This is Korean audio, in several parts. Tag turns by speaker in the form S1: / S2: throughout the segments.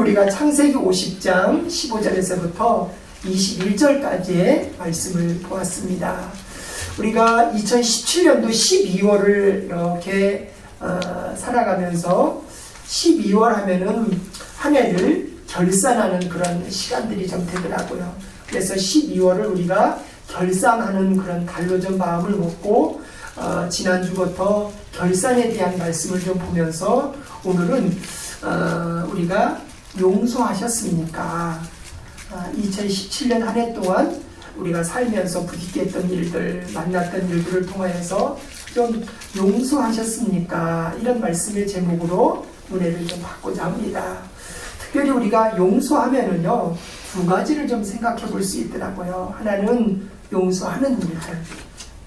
S1: 우리가 창세기 50장 15절에서부터 21절까지의 말씀을 보았습니다. 우리가 2017년도 12월을 이렇게 살아가면서 12월 하면은 한 해를 결산하는 그런 시간들이 좀 되더라고요. 그래서 12월을 우리가 결산하는 그런 달로 좀 마음을 먹고 지난주부터 결산에 대한 말씀을 좀 보면서 오늘은 우리가 용서하셨습니까? 2017년 한 해 동안 우리가 살면서 부딪혔던 일들, 만났던 일들을 통하여서 좀 용서하셨습니까? 이런 말씀의 제목으로 은혜를 좀 받고자 합니다. 특별히 우리가 용서하면은요, 두 가지를 좀 생각해 볼 수 있더라고요. 하나는 용서하는 일들,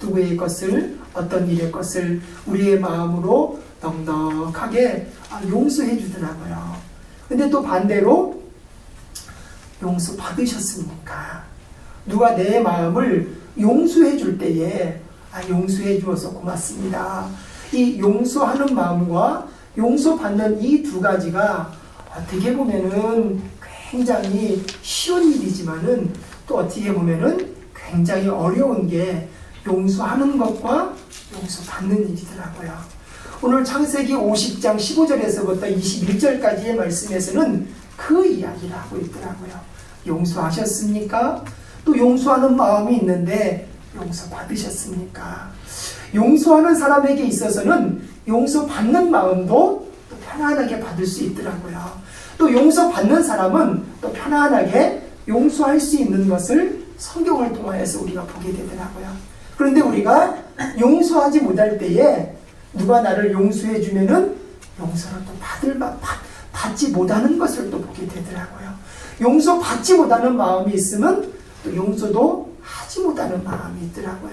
S1: 누구의 것을, 어떤 일의 것을 우리의 마음으로 넉넉하게 용서해 주더라고요. 근데 또 반대로 용서 받으셨습니까? 누가 내 마음을 용서해 줄 때에 용서해 주어서 고맙습니다. 이 용서하는 마음과 용서받는 이 두 가지가 어떻게 보면은 굉장히 쉬운 일이지만은 또 어떻게 보면은 굉장히 어려운 게 용서하는 것과 용서받는 일이더라고요. 오늘 창세기 50장 15절에서부터 21절까지의 말씀에서는 그 이야기를 하고 있더라고요. 용서하셨습니까? 또 용서하는 마음이 있는데 용서받으셨습니까? 용서하는 사람에게 있어서는 용서받는 마음도 또 편안하게 받을 수 있더라고요. 또 용서받는 사람은 또 편안하게 용서할 수 있는 것을 성경을 통하여서 우리가 보게 되더라고요. 그런데 우리가 용서하지 못할 때에 누가 나를 용서해 주면은 용서를 또 받지 못하는 것을 또 보게 되더라고요. 용서받지 못하는 마음이 있으면 또 용서도 하지 못하는 마음이 있더라고요.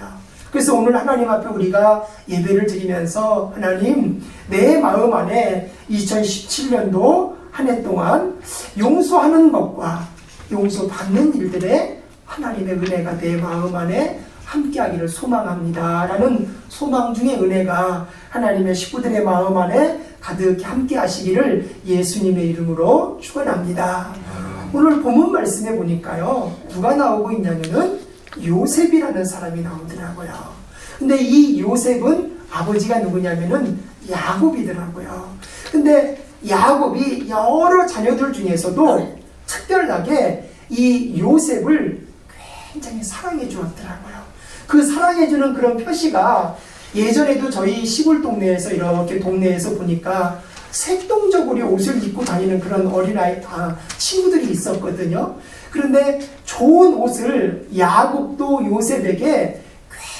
S1: 그래서 오늘 하나님 앞에 우리가 예배를 드리면서 하나님, 내 마음 안에 2017년도 한 해 동안 용서하는 것과 용서받는 일들에 하나님의 은혜가 내 마음 안에 함께하기를 소망합니다. 라는 소망 중의 은혜가 하나님의 식구들의 마음 안에 가득히 함께하시기를 예수님의 이름으로 축원합니다. 오늘 본문 말씀에 보니까요, 누가 나오고 있냐면은 요셉이라는 사람이 나오더라고요. 근데 이 요셉은 아버지가 누구냐면은 야곱이더라고요. 근데 야곱이 여러 자녀들 중에서도 특별하게 이 요셉을 굉장히 사랑해 주었더라고요. 그 사랑해 주는 그런 표시가 예전에도 저희 시골 동네에서 이렇게 동네에서 보니까 색동저고리 옷을 입고 다니는 그런 어린아이 친구들이 있었거든요. 그런데 좋은 옷을 야곱도 요셉에게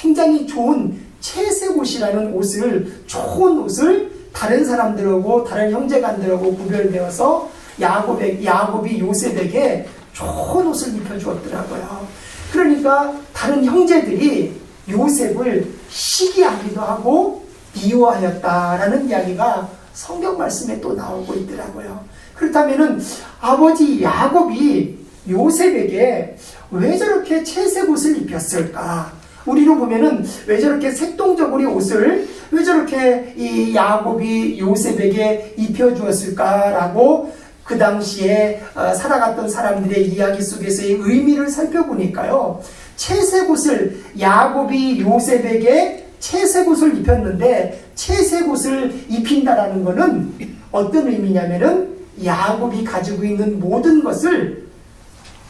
S1: 굉장히 좋은 채색 옷이라는 옷을, 좋은 옷을 다른 사람들하고 다른 형제간들하고 구별되어서 야곱이 요셉에게 좋은 옷을 입혀주었더라고요. 그러니까 다른 형제들이 요셉을 시기하기도 하고 미워하였다라는 이야기가 성경 말씀에 또 나오고 있더라고요. 그렇다면은 아버지 야곱이 요셉에게 왜 저렇게 채색 옷을 입혔을까? 우리로 보면은 왜 저렇게 색동저고리 옷을 왜 저렇게 이 야곱이 요셉에게 입혀주었을까라고 그 당시에 살아갔던 사람들의 이야기 속에서의 의미를 살펴보니까요, 채색 옷을 야곱이 요셉에게 채색 옷을 입혔는데 채색 옷을 입힌다라는 것은 어떤 의미냐면은 야곱이 가지고 있는 모든 것을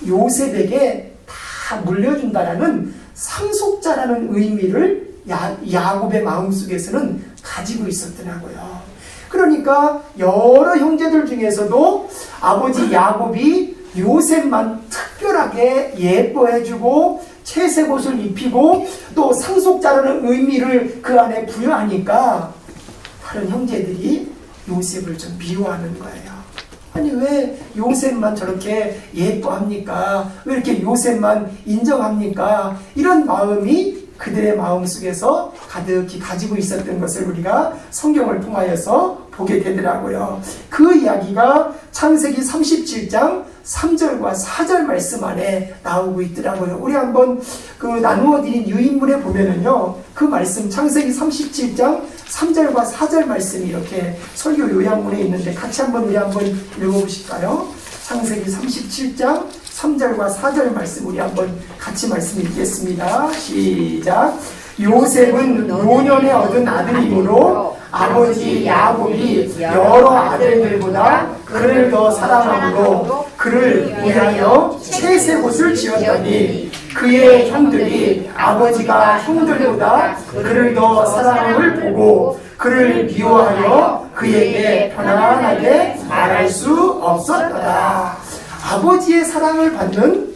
S1: 요셉에게 다 물려준다라는 상속자라는 의미를 야곱의 마음속에서는 가지고 있었더라고요. 그러니까 여러 형제들 중에서도 아버지 야곱이 요셉만 특별하게 예뻐해주고 채색 옷을 입히고 또 상속자라는 의미를 그 안에 부여하니까 다른 형제들이 요셉을 좀 미워하는 거예요. 아니 왜 요셉만 저렇게 예뻐합니까? 왜 이렇게 요셉만 인정합니까? 이런 마음이 그들의 마음속에서 가득히 가지고 있었던 것을 우리가 성경을 통하여서 보게 되더라고요. 그 이야기가 창세기 37장 3절과 4절 말씀 안에 나오고 있더라고요. 우리 한번 그 나누어 드린 유인물에 보면은요, 그 말씀 창세기 37장 3절과 4절 말씀이 이렇게 설교 요약문에 있는데 같이 한번 우리 한번 읽어보실까요? 창세기 37장 3절과 4절 말씀 우리 한번 같이 말씀 읽겠습니다. 시작. 요셉은 노년에 얻은 아들이므로 아버지 야곱이 여러 아들들보다 그를 더 사랑하므로 그를 위하여 채색옷을 지었더니 그의 형들이 아버지가 형들보다 그를 더 사랑함을 보고 그를 미워하여 그에게 편안하게 말할 수 없었더라. 아버지의 사랑을 받는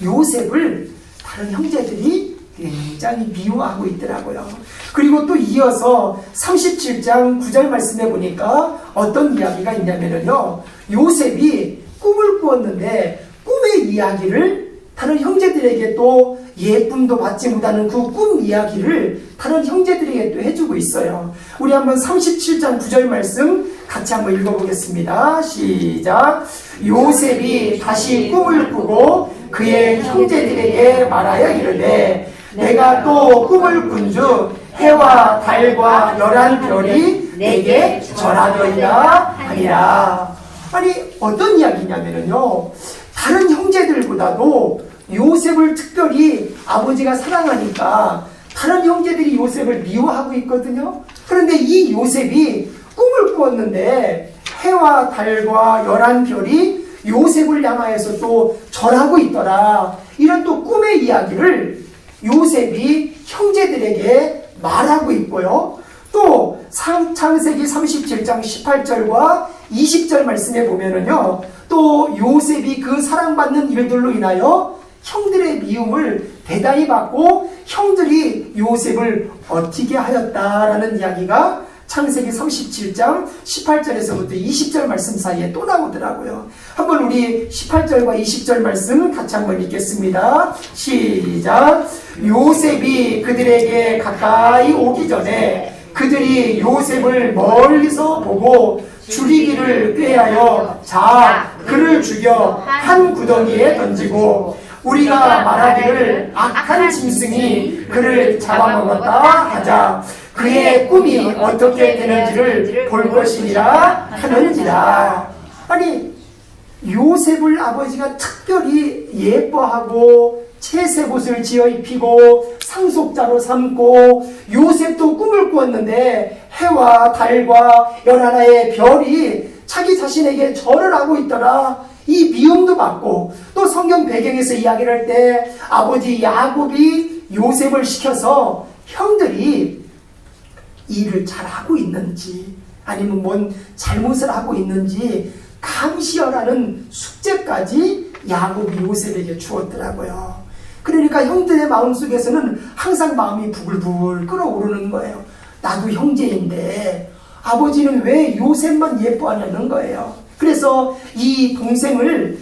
S1: 요셉을 다른 형제들이 굉장히 미워하고 있더라고요. 그리고 또 이어서 37장 9절 말씀에 보니까 어떤 이야기가 있냐면요, 요셉이 꿈을 꾸었는데 꿈의 이야기를 다른 형제들에게 또 예쁨도 받지 못하는 그 꿈 이야기를 다른 형제들에게 또 해주고 있어요. 우리 한번 37장 9절 말씀 같이 한번 읽어보겠습니다. 시작. 요셉이 다시 꿈을 꾸고 그의 형제들에게 말하여 이르되 내가 또 꿈을 꾼즉 해와 달과 열한 별이 내게 절하더이다 하니라. 아니 어떤 이야기냐면요, 다른 형제들보다도 요셉을 특별히 아버지가 사랑하니까 다른 형제들이 요셉을 미워하고 있거든요. 그런데 이 요셉이 꿈을 꾸었는데 해와 달과 열한 별이 요셉을 향하여서 또 절하고 있더라. 이런 또 꿈의 이야기를 요셉이 형제들에게 말하고 있고요. 또 창세기 37장 18절과 20절 말씀에 보면은요, 또 요셉이 그 사랑받는 일들로 인하여 형들의 미움을 대단히 받고 형들이 요셉을 어떻게 하였다라는 이야기가 창세기 37장 18절에서부터 20절 말씀 사이에 또 나오더라고요. 한번 우리 18절과 20절 말씀 같이 한번 읽겠습니다. 시작. 요셉이 그들에게 가까이 오기 전에 그들이 요셉을 멀리서 보고 줄이기를 꾀하여 자 그를 죽여 한 구덩이에 던지고 우리가 말하기를 악한 짐승이 그를 잡아먹었다 하자 그의 꿈이 어떻게 되는지를 볼 것이니라 하는지라. 아니 요셉을 아버지가 특별히 예뻐하고 채색옷을 지어 입히고 상속자로 삼고 요셉도 꿈을 꾸었는데 해와 달과 11의 별이 자기 자신에게 절을 하고 있더라. 이 미움도 받고 또 성경 배경에서 이야기를 할 때 아버지 야곱이 요셉을 시켜서 형들이 일을 잘하고 있는지 아니면 뭔 잘못을 하고 있는지 감시하라는 숙제까지 야곱이 요셉에게 주었더라고요. 그러니까 형들의 마음속에서는 항상 마음이 부글부글 끓어오르는 거예요. 나도 형제인데 아버지는 왜 요셉만 예뻐하냐는 거예요. 그래서 이 동생을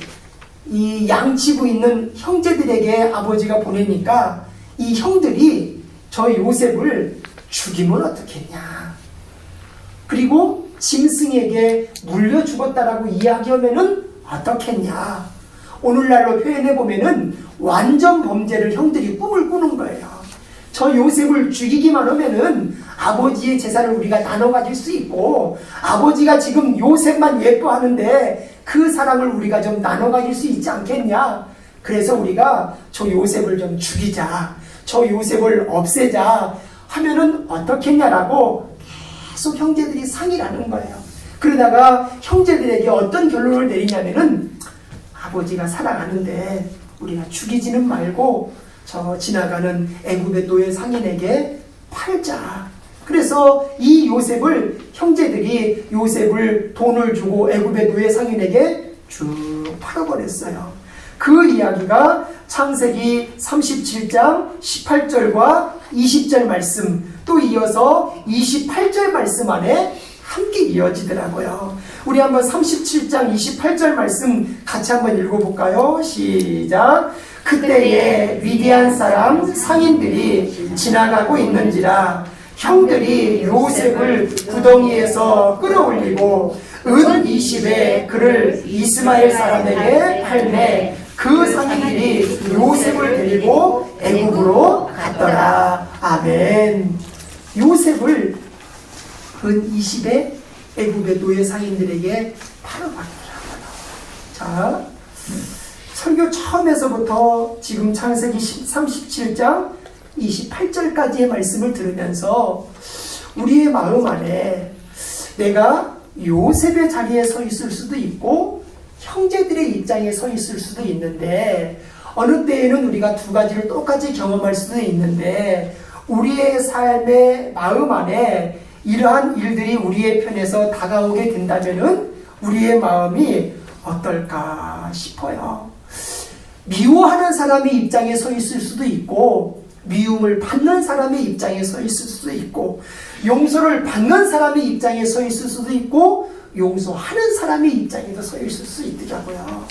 S1: 이 양치고 있는 형제들에게 아버지가 보내니까 이 형들이 저 요셉을 죽이면 어떻겠냐, 그리고 짐승에게 물려 죽었다라고 이야기하면은 어떻겠냐. 오늘날로 표현해보면은 완전 범죄를 형들이 꿈을 꾸는 거예요. 저 요셉을 죽이기만 하면은 아버지의 재산을 우리가 나눠 가질 수 있고 아버지가 지금 요셉만 예뻐하는데 그 사랑을 우리가 좀 나눠 가질 수 있지 않겠냐. 그래서 우리가 저 요셉을 좀 죽이자, 저 요셉을 없애자 하면은 어떻겠냐라고 계속 형제들이 상의를 하는 거예요. 그러다가 형제들에게 어떤 결론을 내리냐면은 아버지가 사랑하는데 우리가 죽이지는 말고 저 지나가는 애굽의 노예 상인에게 팔자. 그래서 이 요셉을 형제들이 요셉을 돈을 주고 애굽의 노예 상인에게 쭉 팔아버렸어요. 그 이야기가 창세기 37장 18절과 20절 말씀 또 이어서 28절 말씀 안에 함께 이어지더라고요. 우리 한번 37장 28절 말씀 같이 한번 읽어볼까요? 시작. 그때에 위대한 사람 상인들이 지나가고 있는지라 형들이 요셉을 구덩이에서 끌어올리고 은 20에 그를 이스마엘 사람에게 팔매 그 상인들이 요셉을 데리고 애굽으로 갔더라. 아멘. 요셉을 은 20에 애굽의 노예 상인들에게 팔아봤더라고요. 자, 설교 처음에서부터 지금 창세기 37장 28절까지의 말씀을 들으면서 우리의 마음 안에 내가 요셉의 자리에 서 있을 수도 있고 형제들의 입장에 서 있을 수도 있는데, 어느 때에는 우리가 두 가지를 똑같이 경험할 수도 있는데, 우리의 삶의 마음 안에 이러한 일들이 우리의 편에서 다가오게 된다면은 우리의 마음이 어떨까 싶어요. 미워하는 사람의 입장에 서 있을 수도 있고, 미움을 받는 사람의 입장에 서 있을 수도 있고, 용서를 받는 사람의 입장에 서 있을 수도 있고, 용서하는 사람의 입장에도 서 있을 수 있더라고요.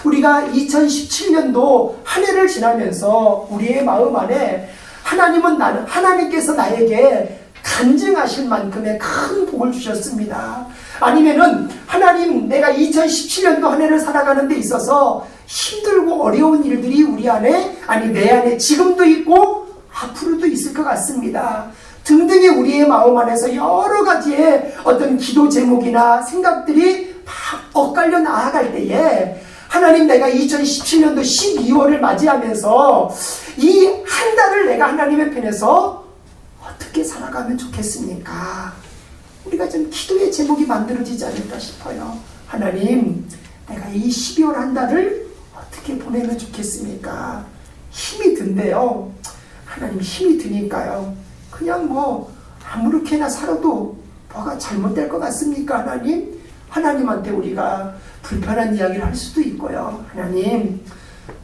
S1: 우리가 2017년도 한 해를 지나면서 우리의 마음 안에 하나님께서 나에게 간증하실 만큼의 큰 복을 주셨습니다. 아니면은 하나님, 내가 2017년도 한 해를 살아가는 데 있어서 힘들고 어려운 일들이 우리 안에, 아니 내 안에 지금도 있고 앞으로도 있을 것 같습니다. 등등의 우리의 마음 안에서 여러 가지의 어떤 기도 제목이나 생각들이 막 엇갈려 나아갈 때에, 하나님, 내가 2017년도 12월을 맞이하면서 이 한 달을 내가 하나님의 편에서 어떻게 살아가면 좋겠습니까? 우리가 좀 기도의 제목이 만들어지지 않을까 싶어요. 하나님, 내가 이 12월 한 달을 어떻게 보내면 좋겠습니까? 힘이 든대요. 하나님, 힘이 드니까요. 그냥 뭐 아무렇게나 살아도 뭐가 잘못될 것 같습니까? 하나님? 하나님한테 우리가 불편한 이야기를 할 수도 있고요. 하나님,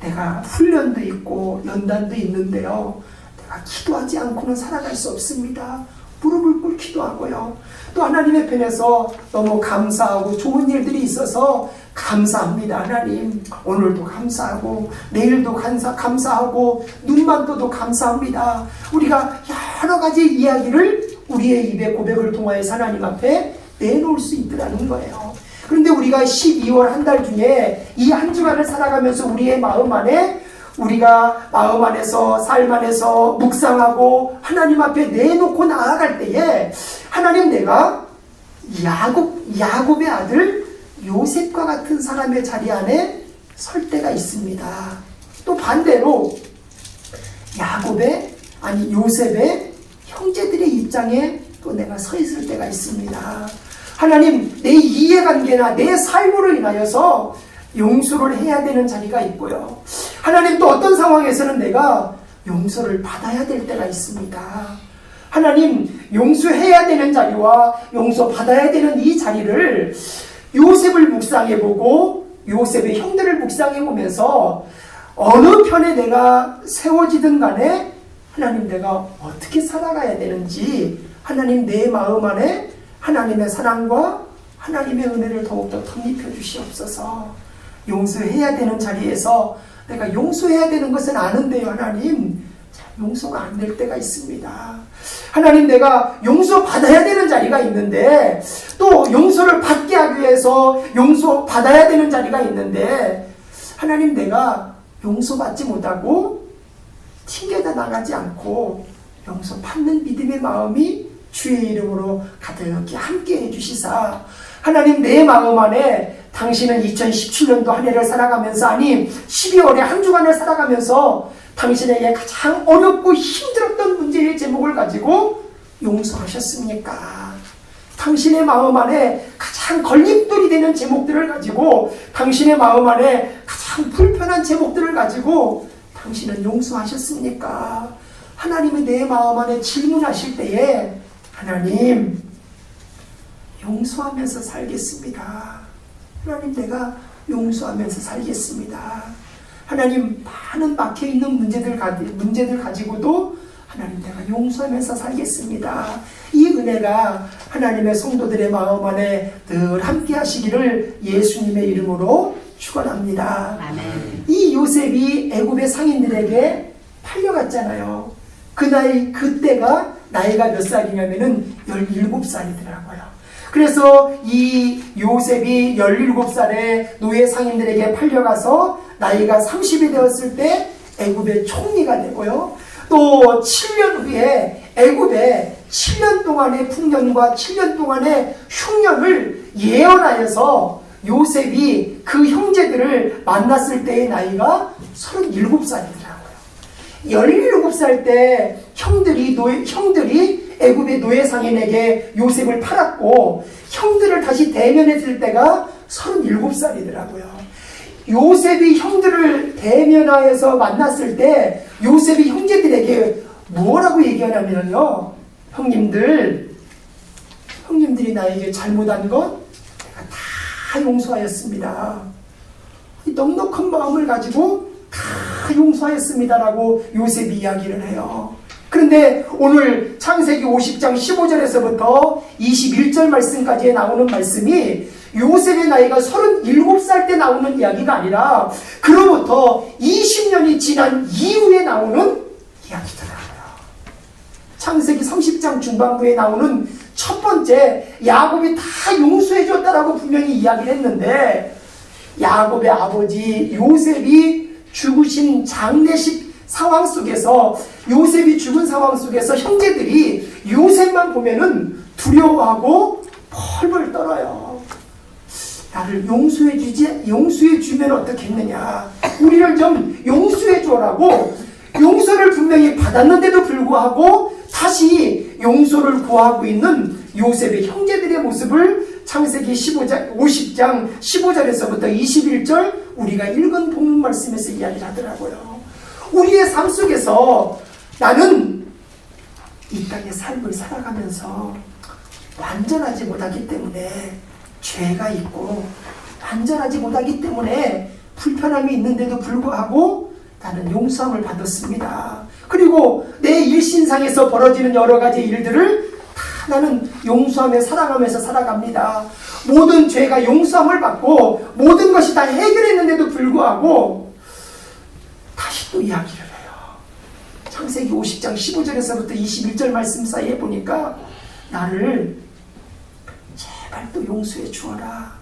S1: 내가 훈련도 있고 연단도 있는데요, 내가 기도하지 않고는 살아갈 수 없습니다. 무릎을 꿇고 기도하고요. 또 하나님의 편에서 너무 감사하고 좋은 일들이 있어서 감사합니다. 하나님, 오늘도 감사하고 내일도 감사하고 눈만 떠도 감사합니다. 우리가 여러 가지 이야기를 우리의 입의 고백을 통하여서 하나님 앞에 내놓을 수 있더라는 거예요. 그런데 우리가 12월 한 달 중에 이 한 주간을 살아가면서 우리의 마음 안에, 우리가 마음 안에서 삶 안에서 묵상하고 하나님 앞에 내놓고 나아갈 때에, 하나님, 내가 야곱의 아들 요셉과 같은 사람의 자리 안에 설 때가 있습니다. 또 반대로 요셉의 형제들의 입장에 또 내가 서 있을 때가 있습니다. 하나님, 내 이해관계나 내 삶으로 인하여서 용서를 해야 되는 자리가 있고요. 하나님, 또 어떤 상황에서는 내가 용서를 받아야 될 때가 있습니다. 하나님, 용서해야 되는 자리와 용서받아야 되는 이 자리를 요셉을 묵상해보고 요셉의 형들을 묵상해보면서 어느 편에 내가 세워지든 간에 하나님, 내가 어떻게 살아가야 되는지, 하나님, 내 마음 안에 하나님의 사랑과 하나님의 은혜를 더욱더 덧입혀 주시옵소서. 용서해야 되는 자리에서 내가 용서해야 되는 것은 아는데요, 하나님, 용서가 안 될 때가 있습니다. 하나님, 내가 용서받아야 되는 자리가 있는데, 또 용서를 받게 하기 위해서 용서받아야 되는 자리가 있는데, 하나님, 내가 용서받지 못하고 튕겨져 나가지 않고 용서받는 믿음의 마음이 주의 이름으로 가득히 함께 해주시사, 하나님, 내 마음 안에 당신은 2017년도 한 해를 살아가면서, 아니 12월에 한 주간을 살아가면서 당신에게 가장 어렵고 힘들었던 문제의 제목을 가지고 용서하셨습니까? 당신의 마음 안에 가장 걸림돌이 되는 제목들을 가지고, 당신의 마음 안에 가장 불편한 제목들을 가지고 당신은 용서하셨습니까? 하나님이 내 마음 안에 질문하실 때에, 하나님, 용서하면서 살겠습니다. 하나님, 내가 용서하면서 살겠습니다. 하나님, 많은 막혀있는 문제들 가지고도 하나님, 내가 용서하면서 살겠습니다. 이 은혜가 하나님의 성도들의 마음 안에 늘 함께 하시기를 예수님의 이름으로 축원합니다. 아멘. 이 요셉이 애굽의 상인들에게 팔려갔잖아요. 그때가 나이가 몇 살이냐면은 17살이더라고요. 그래서 이 요셉이 17살에 노예 상인들에게 팔려가서 나이가 30이 되었을 때 애굽의 총리가 되고요. 또 7년 후에 애굽에 7년 동안의 풍년과 7년 동안의 흉년을 예언하여서 요셉이 그 형제들을 만났을 때의 나이가 37살이더라고요. 17살 때 형들이 애굽의 노예상인에게 요셉을 팔았고 형들을 다시 대면했을 때가 37살이더라고요. 요셉이 형들을 대면하여서 만났을 때 요셉이 형제들에게 뭐라고 얘기하냐면요. 형님들이 나에게 잘못한 것 내가 다 용서하였습니다. 넉넉한 마음을 가지고 다 용서하였습니다라고 요셉이 이야기를 해요. 그런데 오늘 창세기 50장 15절에서부터 21절 말씀까지 나오는 말씀이 요셉의 나이가 37살 때 나오는 이야기가 아니라 그로부터 20년이 지난 이후에 나오는 이야기더라고요. 창세기 30장 중반부에 나오는 첫 번째 야곱이 다 용서해 줬다라고 분명히 이야기를 했는데 야곱의 아버지 요셉이 죽으신 장례식 상황 속에서 요셉이 죽은 상황 속에서 형제들이 요셉만 보면은 두려워하고 펄펄 떨어요. 나를 용서해 주면 어떻겠느냐. 우리를 좀 용서해 줘라고 용서를 분명히 받았는데도 불구하고 다시 용서를 구하고 있는 요셉의 형제들의 모습을 창세기 50장 15절에서부터 21절 우리가 읽은 본문 말씀에서 이야기를 하더라고요. 우리의 삶 속에서 나는 이 땅의 삶을 살아가면서 완전하지 못하기 때문에 죄가 있고 완전하지 못하기 때문에 불편함이 있는데도 불구하고 나는 용서함을 받았습니다. 그리고 내 일신상에서 벌어지는 여러 가지 일들을 다 나는 용서하며 사랑하면서 살아갑니다. 모든 죄가 용서함을 받고 모든 것이 다 해결했는데도 불구하고 다시 또 이야기를 해요. 창세기 50장 15절에서부터 21절 말씀 사이에 보니까 나를 제발 또 용서해 주어라.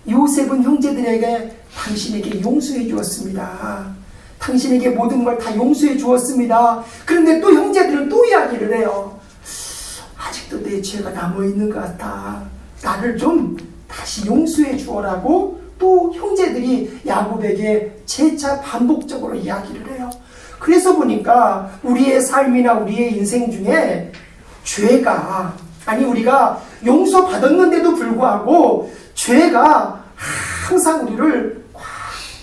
S1: 요셉은 형제들에게 당신에게 용서해 주었습니다. 당신에게 모든 걸 다 용서해 주었습니다. 그런데 또 형제들은 또 이야기를 해요. 아직도 내 죄가 남아있는 것 같아. 나를 좀 다시 용서해 주어라고 또 형제들이 야곱에게 재차 반복적으로 이야기를 해요. 그래서 보니까 우리의 삶이나 우리의 인생 중에 죄가 우리가 용서받았는데도 불구하고 죄가 항상 우리를 꽉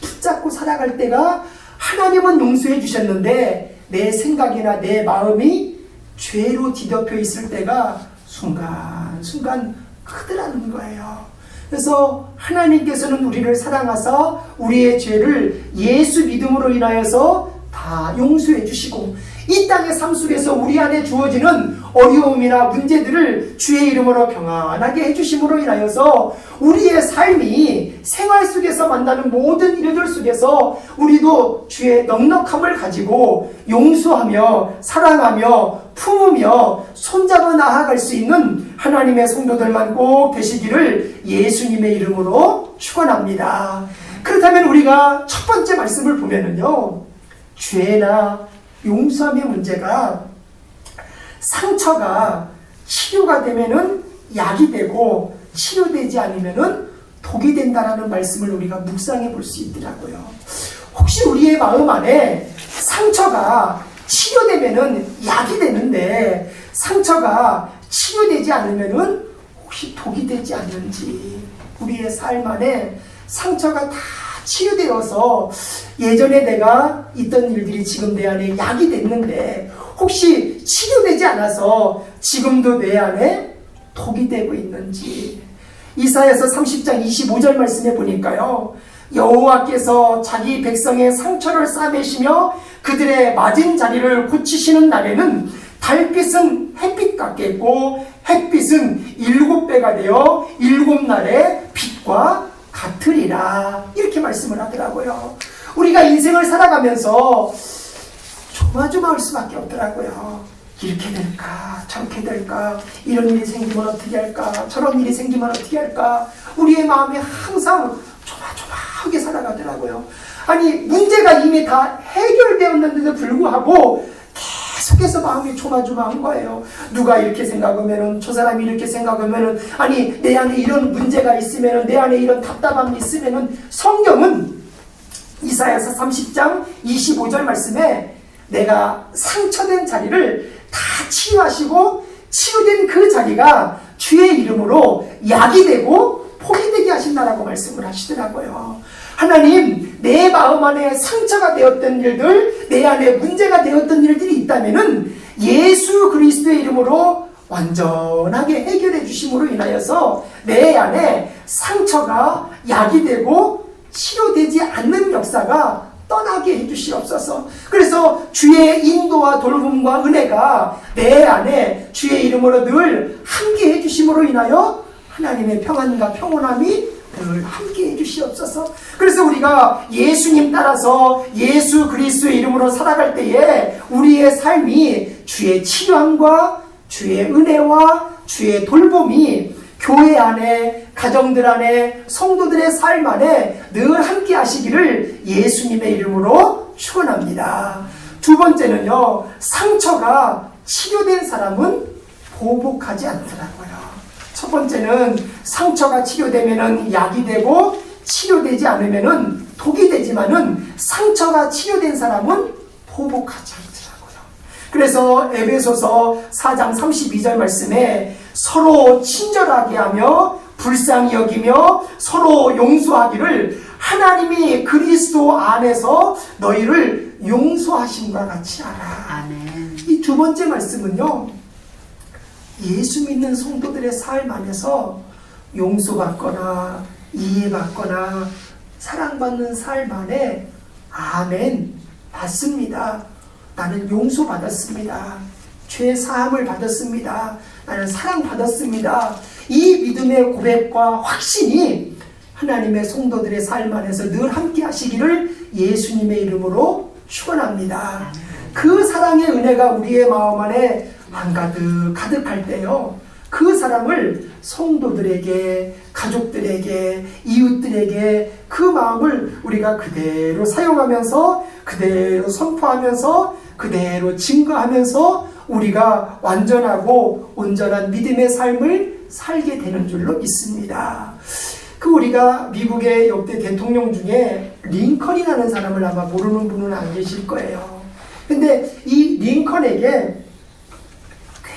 S1: 붙잡고 살아갈 때가 하나님은 용서해 주셨는데 내 생각이나 내 마음이 죄로 뒤덮여 있을 때가 순간순간 크더라는 거예요. 그래서 하나님께서는 우리를 사랑하사 우리의 죄를 예수 믿음으로 인하여서 다 용서해 주시고 이 땅의 삶 속에서 우리 안에 주어지는 어려움이나 문제들을 주의 이름으로 평안하게 해주심으로 인하여서 우리의 삶이 생활 속에서 만나는 모든 일들 속에서 우리도 주의 넉넉함을 가지고 용서하며 사랑하며 품으며 손잡아 나아갈 수 있는 하나님의 성도들만 꼭 되시기를 예수님의 이름으로 축원합니다. 그렇다면 우리가 첫 번째 말씀을 보면은요, 죄나 용서함의 문제가 상처가 치료가 되면은 약이 되고 치료되지 않으면은 독이 된다라는 말씀을 우리가 묵상해 볼 수 있더라고요. 혹시 우리의 마음 안에 상처가 치료되면은 약이 되는데 상처가 치료되지 않으면은 혹시 독이 되지 않는지, 우리의 삶 안에 상처가 다 치유되어서 예전에 내가 있던 일들이 지금 내 안에 약이 됐는데 혹시 치료되지 않아서 지금도 내 안에 독이 되고 있는지. 이사야서 30장 25절 말씀에 보니까요, 여호와께서 자기 백성의 상처를 싸매시며 그들의 맞은 자리를 고치시는 날에는 달빛은 햇빛 같겠고 햇빛은 7배가 되어 7날의 빛과 같으리라, 이렇게 말씀을 하더라고요. 우리가 인생을 살아가면서 조마조마할 수밖에 없더라고요. 이렇게 될까 저렇게 될까, 이런 일이 생기면 어떻게 할까, 저런 일이 생기면 어떻게 할까, 우리의 마음이 항상 조마조마하게 살아가더라고요. 문제가 이미 다 해결되었는데도 불구하고 속에서 마음이 조마조마한 거예요. 누가 이렇게 생각하면은, 저 사람이 이렇게 생각하면은, 아니 내 안에 이런 문제가 있으면은, 내 안에 이런 답답함이 있으면은, 성경은 이사야서 30장 25절 말씀에 내가 상처된 자리를 다 치유하시고 치유된 그 자리가 주의 이름으로 약이 되고 복이 되게 하신다라고 말씀을 하시더라고요. 하나님, 내 마음 안에 상처가 되었던 일들, 내 안에 문제가 되었던 일들이 있다면은 예수 그리스도의 이름으로 완전하게 해결해 주심으로 인하여서 내 안에 상처가 약이 되고 치료되지 않는 역사가 떠나게 해주시옵소서. 그래서 주의 인도와 돌봄과 은혜가 내 안에 주의 이름으로 늘 함께 해주심으로 인하여 하나님의 평안과 평온함이 늘 함께 해주시옵소서. 그래서 우리가 예수님 따라서 예수 그리스도의 이름으로 살아갈 때에 우리의 삶이 주의 치료함과 주의 은혜와 주의 돌봄이 교회 안에, 가정들 안에, 성도들의 삶 안에 늘 함께 하시기를 예수님의 이름으로 축원합니다. 두 번째는요, 상처가 치료된 사람은 보복하지 않더라고요. 첫 번째는 상처가 치료되면은 약이 되고 치료되지 않으면은 독이 되지만은 상처가 치료된 사람은 보복하지 않더라고요. 그래서 에베소서 4장 32절 말씀에 서로 친절하게 하며 불쌍히 여기며 서로 용서하기를 하나님이 그리스도 안에서 너희를 용서하심과 같이 하라. 아멘. 이 두 번째 말씀은요, 예수 믿는 성도들의 삶 안에서 용서받거나 이해받거나 사랑받는 삶 안에 아멘 받습니다. 나는 용서받았습니다. 죄 사함을 받았습니다. 나는 사랑받았습니다. 이 믿음의 고백과 확신이 하나님의 성도들의 삶 안에서 늘 함께 하시기를 예수님의 이름으로 축원합니다. 그 사랑의 은혜가 우리의 마음 안에 한가득 가득할 때요, 그 사랑을 성도들에게, 가족들에게, 이웃들에게 그 마음을 우리가 그대로 사용하면서, 그대로 선포하면서, 그대로 증거하면서 우리가 완전하고 온전한 믿음의 삶을 살게 되는 줄로 믿습니다. 우리가 미국의 역대 대통령 중에 링컨이라는 사람을 아마 모르는 분은 안 계실 거예요. 근데 이 링컨에게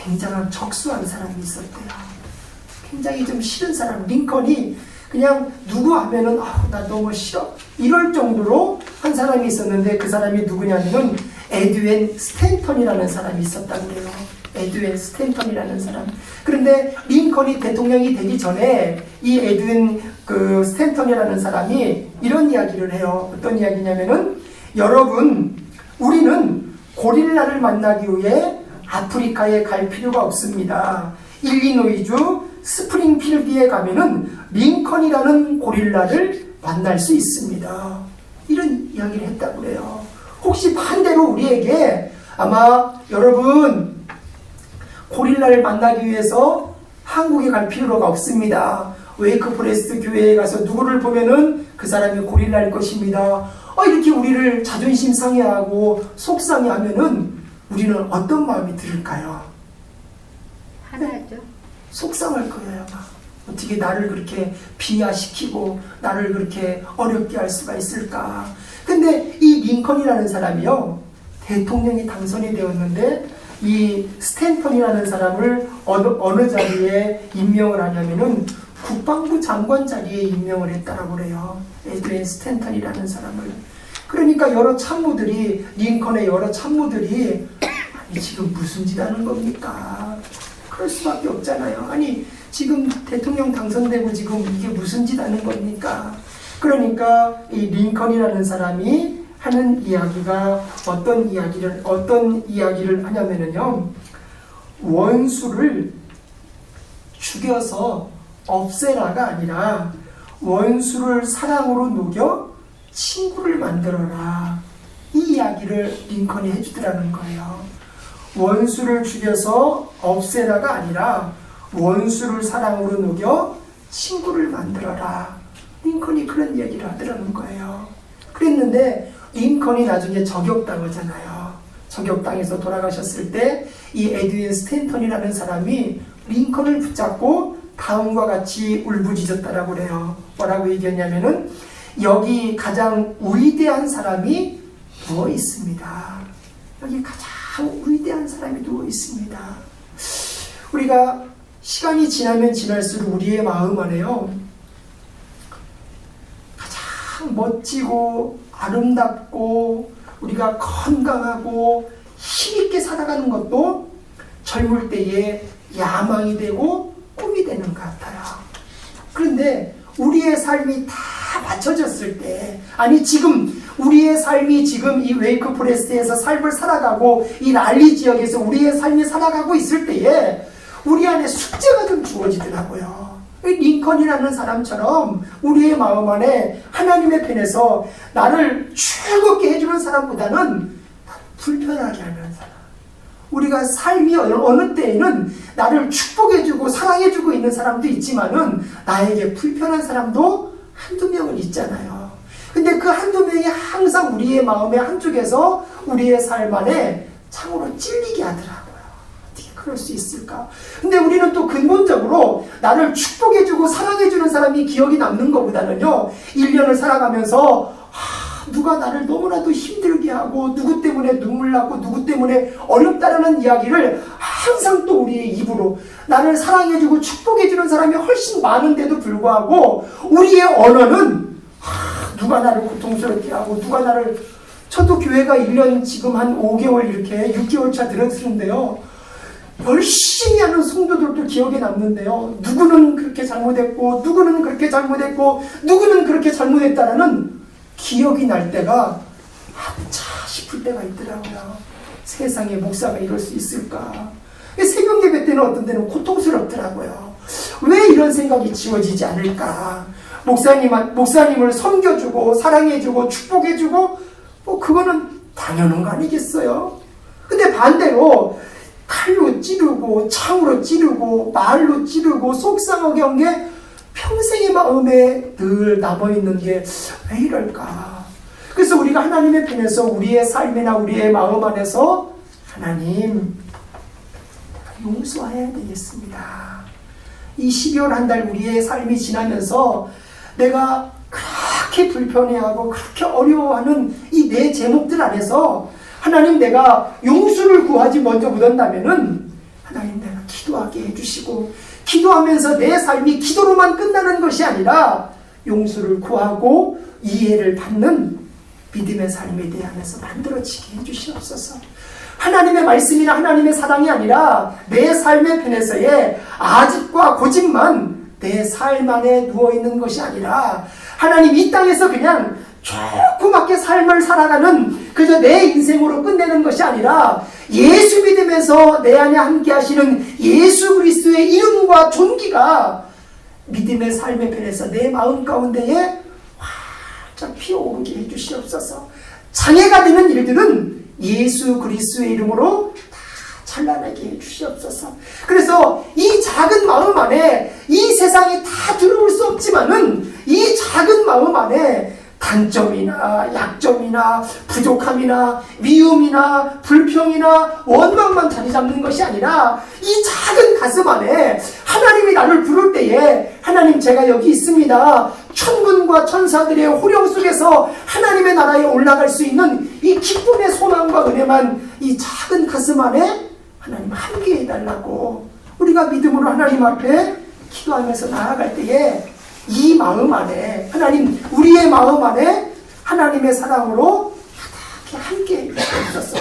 S1: 굉장한 적수한 사람이 있었대요. 굉장히 좀 싫은 사람. 링컨이 그냥 누구 하면은 나 너무 싫어 이럴 정도로 한 사람이 있었는데, 그 사람이 누구냐면은 에드윈 스탠턴이라는 사람이 있었다고 해요. 에드윈 스탠턴이라는 사람. 그런데 링컨이 대통령이 되기 전에 이 에드윈 스탠턴이라는 사람이 이런 이야기를 해요. 어떤 이야기냐면은, 여러분, 우리는 고릴라를 만나기 위해 아프리카에 갈 필요가 없습니다. 일리노이주 스프링필드에 가면은 링컨이라는 고릴라를 만날 수 있습니다. 이런 이야기를 했다고 그래요. 혹시 반대로 우리에게 아마 여러분, 고릴라를 만나기 위해서 한국에 갈 필요가 없습니다. 웨이크 포레스트 교회에 가서 누구를 보면은 그 사람이 고릴라일 것입니다. 이렇게 우리를 자존심 상해하고 속상해하면은 우리는 어떤 마음이 들을까요?
S2: 하나죠.
S1: 속상할 거예요. 어떻게 나를 그렇게 비하시키고 나를 그렇게 어렵게 할 수가 있을까? 근데 이 링컨이라는 사람이요, 대통령이 당선이 되었는데 이 스탠턴이라는 사람을 어느 자리에 임명을 하냐면은 국방부 장관 자리에 임명을 했다라고 그래요. 에드윈 스탠턴이라는 사람을. 그러니까 여러 참모들이, 링컨의 여러 참모들이, 아니 지금 무슨 짓 하는 겁니까? 그럴 수밖에 없잖아요. 아니 지금 대통령 당선되고 지금 이게 무슨 짓 하는 겁니까? 그러니까 이 링컨이라는 사람이 하는 이야기가 어떤 이야기를 하냐면은요, 원수를 죽여서 없애라가 아니라 원수를 사랑으로 녹여 친구를 만들어라, 이 이야기를 링컨이 해주더라는 거예요. 원수를 죽여서 없애라가 아니라 원수를 사랑으로 녹여 친구를 만들어라, 링컨이 그런 이야기를 하더라는 거예요. 그랬는데 링컨이 나중에 저격당하잖아요. 저격당해서 돌아가셨을 때 이 에드윈 스탠턴이라는 사람이 링컨을 붙잡고 다음과 같이 울부짖었다라고 그래요. 뭐라고 얘기했냐면은 여기 가장 위대한 사람이 누워 있습니다. 여기 가장 위대한 사람이 누워 있습니다. 우리가 시간이 지나면 지날수록 우리의 마음 안에요, 가장 멋지고 아름답고 우리가 건강하고 힘있게 살아가는 것도 젊을 때에 야망이 되고 꿈이 되는 것 같아요. 그런데 우리의 삶이 다 맞춰졌을 때, 아니 지금 우리의 삶이 지금 이 웨이크 포레스트에서 삶을 살아가고 이 랄리 지역에서 우리의 삶이 살아가고 있을 때에 우리 안에 숙제가 좀 주어지더라고요. 링컨이라는 사람처럼 우리의 마음 안에 하나님의 편에서 나를 즐겁게 해주는 사람보다는 불편하게 하는 사람, 우리가 삶이 어느 때에는 나를 축복해주고 사랑해주고 있는 사람도 있지만은 나에게 불편한 사람도 한두 명은 있잖아요. 근데 그 한두 명이 항상 우리의 마음의 한쪽에서 우리의 삶 안에 참으로 찔리게 하더라고요. 어떻게 그럴 수 있을까? 근데 우리는 또 근본적으로 나를 축복해주고 사랑해주는 사람이 기억이 남는 것보다는요, 1년을 살아가면서 누가 나를 너무나도 힘들게 하고 누구 때문에 눈물 나고 누구 때문에 어렵다라는 이야기를 항상 또 우리의 입으로, 나를 사랑해주고 축복해주는 사람이 훨씬 많은데도 불구하고 우리의 언어는 누가 나를 고통스럽게 하고 누가 나를, 저도 교회가 1년 지금 한 5개월 이렇게 6개월 차 들었는데요, 열심히 하는 성도들도 기억에 남는데요, 누구는 그렇게 잘못했고 누구는 그렇게 잘못했고 누구는 그렇게 잘못했다라는 기억이 날 때가 한차 싶을 때가 있더라고요. 세상에 목사가 이럴 수 있을까? 새벽 예배 때는 어떤 때는 고통스럽더라고요. 왜 이런 생각이 지워지지 않을까? 목사님을 섬겨주고 사랑해주고 축복해주고 뭐 그거는 당연한 거 아니겠어요? 근데 반대로 칼로 찌르고 창으로 찌르고 말로 찌르고 속상하게 한 게 평생의 마음에 늘 남아있는 게 왜 이럴까? 그래서 우리가 하나님의 편에서 우리의 삶이나 우리의 마음 안에서 하나님, 내가 용서해야 되겠습니다. 이 12월 한 달 우리의 삶이 지나면서 내가 그렇게 불편해하고 그렇게 어려워하는 이 내 제목들 안에서 하나님, 내가 용서를 구하지 먼저 못한다면은 하나님, 내가 기도하게 해주시고, 기도하면서 내 삶이 기도로만 끝나는 것이 아니라 용서를 구하고 이해를 받는 믿음의 삶에 대하여서 만들어지게 해주시옵소서. 하나님의 말씀이나 하나님의 사랑이 아니라 내 삶의 편에서의 아집과 고집만 내 삶 안에 누워있는 것이 아니라 하나님, 이 땅에서 그냥 조그맣게 삶을 살아가는 그저 내 인생으로 끝내는 것이 아니라 예수 믿으면서 내 안에 함께 하시는 예수 그리스도의 이름과 존귀가 믿음의 삶의 편에서 내 마음 가운데에 활짝 피어오르게 해주시옵소서. 장애가 되는 일들은 예수 그리스도의 이름으로 다 찬란하게 해주시옵소서. 그래서 이 작은 마음 안에 이 세상이 다 들어올 수 없지만은 이 작은 마음 안에 단점이나 약점이나 부족함이나 미움이나 불평이나 원망만 자리 잡는 것이 아니라 이 작은 가슴 안에 하나님이 나를 부를 때에 하나님, 제가 여기 있습니다. 천군과 천사들의 호령 속에서 하나님의 나라에 올라갈 수 있는 이 기쁨의 소망과 은혜만 이 작은 가슴 안에 하나님 함께 해달라고 우리가 믿음으로 하나님 앞에 기도하면서 나아갈 때에 이 마음 안에 하나님, 우리의 마음 안에 하나님의 사랑으로 함께 해주셨어.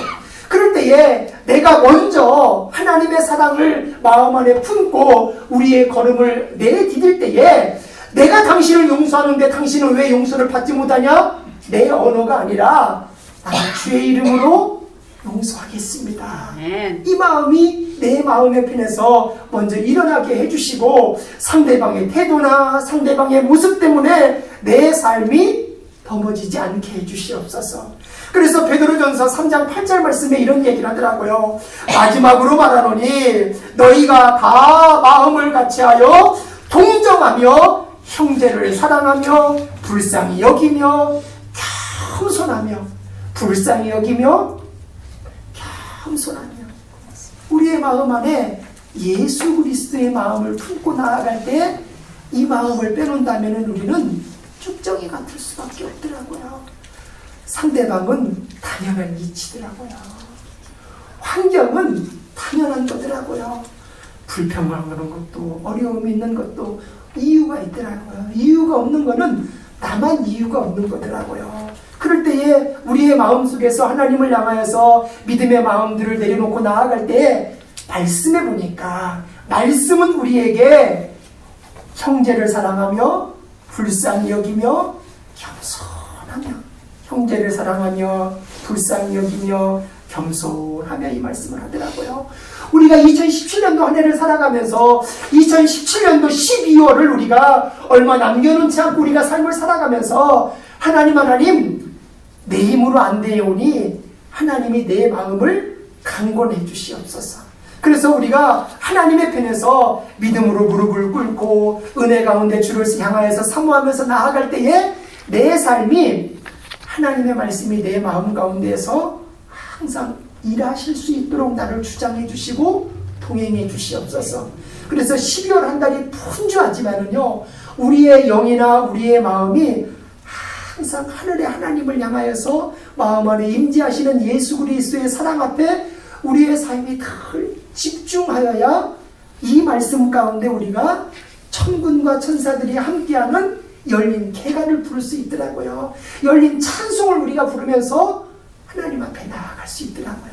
S1: 그럴 때에 내가 먼저 하나님의 사랑을 마음 안에 품고 우리의 걸음을 내디딜 때에 내가 당신을 용서하는데 당신은 왜 용서를 받지 못하냐? 내 언어가 아니라 나는 주의 이름으로 용서하겠습니다. 이 마음이 내 마음의 편에서 먼저 일어나게 해주시고 상대방의 태도나 상대방의 모습 때문에 내 삶이 넘어지지 않게 해주시옵소서. 그래서 베드로전서 3장 8절 말씀에 이런 얘기를 하더라고요. 마지막으로 말하노니 너희가 다 마음을 같이하여 동정하며 형제를 사랑하며 불쌍히 여기며 겸손하며 불쌍히 여기며 겸손하며 우리의 마음 안에 예수 그리스도의 마음을 품고 나아갈 때 이 마음을 빼놓는다면 우리는 쭉정이 같을 수밖에 없더라고요. 상대방은 당연한 이치더라고요. 환경은 당연한 거더라고요. 불평하는 것도 어려움이 있는 것도 이유가 있더라고요. 이유가 없는 거는 나만 이유가 없는 거더라고요. 그럴 때에 우리의 마음속에서 하나님을 향하여서 믿음의 마음들을 내려놓고 나아갈 때에 말씀해 보니까 말씀은 우리에게 형제를 사랑하며 불쌍히 여기며 겸손하며 형제를 사랑하며 불쌍히 여기며 겸손하며 이 말씀을 하더라고요. 우리가 2017년도 한 해를 살아가면서 2017년도 12월을 우리가 얼마 남겨놓지 않고 우리가 삶을 살아가면서 하나님 내 힘으로 안 되오니 하나님이 내 마음을 강권해 주시옵소서. 그래서 우리가 하나님의 편에서 믿음으로 무릎을 꿇고 은혜 가운데 주를 향하여서 사모하면서 나아갈 때에 내 삶이 하나님의 말씀이 내 마음 가운데에서 항상 일하실 수 있도록 나를 주장해 주시고 동행해 주시옵소서. 그래서 12월 한 달이 분주하지만은요, 우리의 영이나 우리의 마음이 항상 하늘의 하나님을 향하여서 마음 안에 임재하시는 예수 그리스도의 사랑 앞에 우리의 삶이 늘 집중하여야 이 말씀 가운데 우리가 천군과 천사들이 함께하는 열린 개간을 부를 수 있더라고요. 열린 찬송을 우리가 부르면서 하나님 앞에 나아갈 수 있더라고요.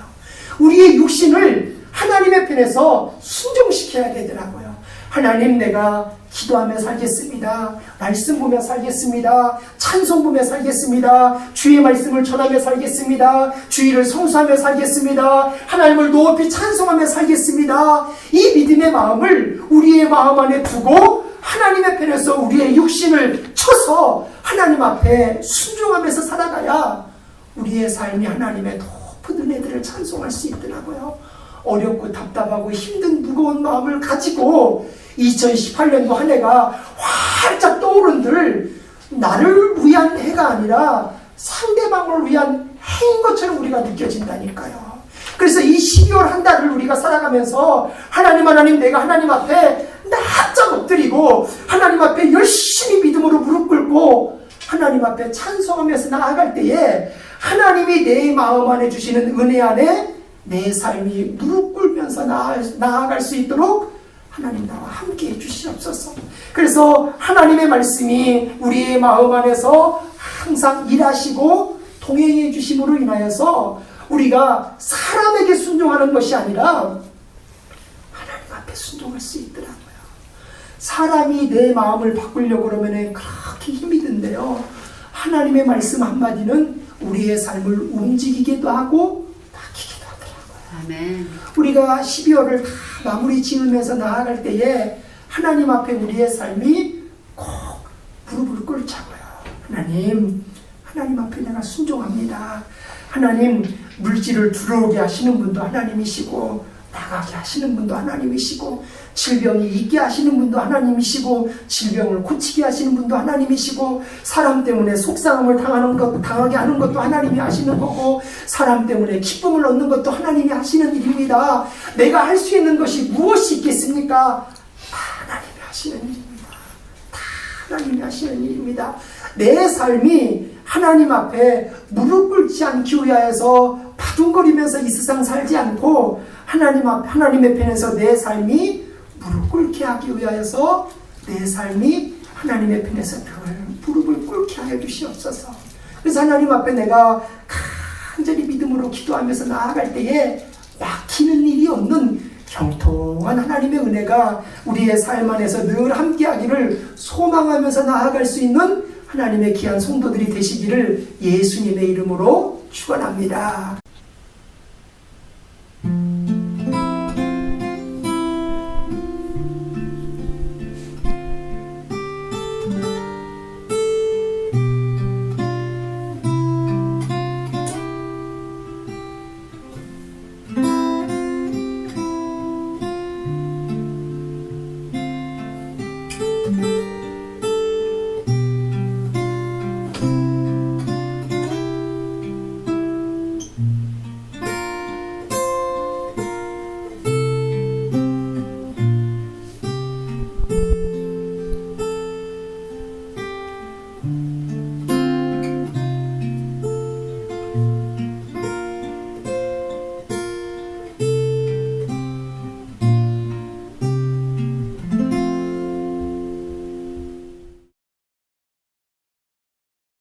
S1: 우리의 육신을 하나님의 편에서 순종시켜야 되더라고요. 하나님, 내가 기도하며 살겠습니다. 말씀 보며 살겠습니다. 찬송 보며 살겠습니다. 주의 말씀을 전하며 살겠습니다. 주의를 성수하며 살겠습니다. 하나님을 높이 찬송하며 살겠습니다. 이 믿음의 마음을 우리의 마음 안에 두고 하나님의 편에서 우리의 육신을 쳐서 하나님 앞에 순종하면서 살아가야 우리의 삶이 하나님의 높은 은혜들을 찬송할 수 있더라고요. 어렵고 답답하고 힘든 무거운 마음을 가지고 2018년도 한 해가 활짝 떠오른들 나를 위한 해가 아니라 상대방을 위한 해인 것처럼 우리가 느껴진다니까요. 그래서 이 12월 한 달을 우리가 살아가면서 하나님 내가 하나님 앞에 납작 엎드리고 하나님 앞에 열심히 믿음으로 무릎 꿇고 하나님 앞에 찬송하면서 나아갈 때에 하나님이 내 마음 안에 주시는 은혜 안에 내 삶이 무릎 꿇으면서 나아갈 수 있도록 하나님 나와 함께 해주시옵소서. 그래서 하나님의 말씀이 우리의 마음 안에서 항상 일하시고 동행해 주심으로 인하여서 우리가 사람에게 순종하는 것이 아니라 하나님 앞에 순종할 수 있더라고요. 사람이 내 마음을 바꾸려고 그러면 그렇게 힘이 든데요, 하나님의 말씀 한마디는 우리의 삶을 움직이기도 하고 바뀌기도 하더라고요.
S2: 아멘.
S1: 우리가 12월을 다 마무리 지으면서 나아갈 때에 하나님 앞에 우리의 삶이 꼭 무릎을 꿇자고요. 하나님 앞에 내가 순종합니다. 하나님, 물질을 들어오게 하시는 분도 하나님이시고 나가게 하시는 분도 하나님이시고 질병이 있게 하시는 분도 하나님이시고 질병을 고치게 하시는 분도 하나님이시고 사람 때문에 속상함을 당하게 하는 것도 하나님이 하시는 거고 사람 때문에 기쁨을 얻는 것도 하나님이 하시는 일입니다. 내가 할 수 있는 것이 무엇이 있겠습니까? 다 하나님이 하시는 일입니다. 다 하나님이 하시는 일입니다. 내 삶이 하나님 앞에 무릎 꿇지 않기 위하여서 바둥거리면서 이 세상 살지 않고 하나님의 편에서 내 삶이 무릎 꿇게 하기 위하여서 내 삶이 하나님의 편에서 늘 무릎을 꿇게 하여 주시옵소서. 그래서 하나님 앞에 내가 간절히 믿음으로 기도하면서 나아갈 때에 막히는 일이 없는 형통한 하나님의 은혜가 우리의 삶 안에서 늘 함께하기를 소망하면서 나아갈 수 있는 하나님의 귀한 성도들이 되시기를 예수님의 이름으로 축원합니다.